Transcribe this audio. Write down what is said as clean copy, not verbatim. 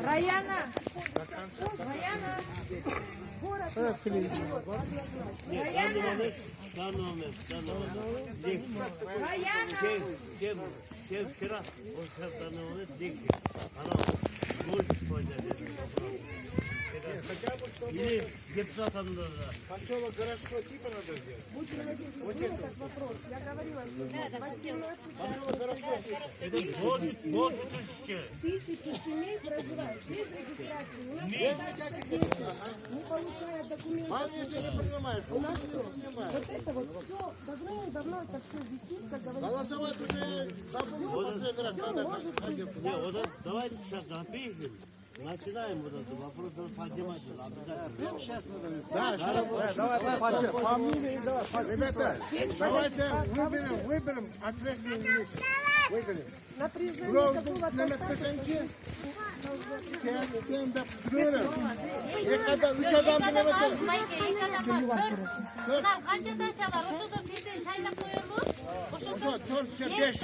Раяна. Раяна. Город. Раяна. Раяна. Вчера он сейчас данные деньги. Она больше пойдет. Или депутатам надо. Поселок городской типа надо сделать. Будьте надеюсь, вот этот вопрос. Я говорила, Поселок городской типа. Это вот тысячи семей проживают без регистрации, не получая документы. Если не принимаешь, У нас все. Вот это вот все давно это все висит, как говорится. голосовать уже забыл последний раз. Надо. Не, вот это, давайте сейчас запишем. Начинаем вот этот вопрос поднимать. Ребята, давайте выберем ответственное лицо. Выберем. На признание Бро, какого-то на написанке. Sen de duruyorum. Ne kadar 3 adam bile bakıyor. Kancadan çalar, o da bir de şeyle koyulur. O da 4 5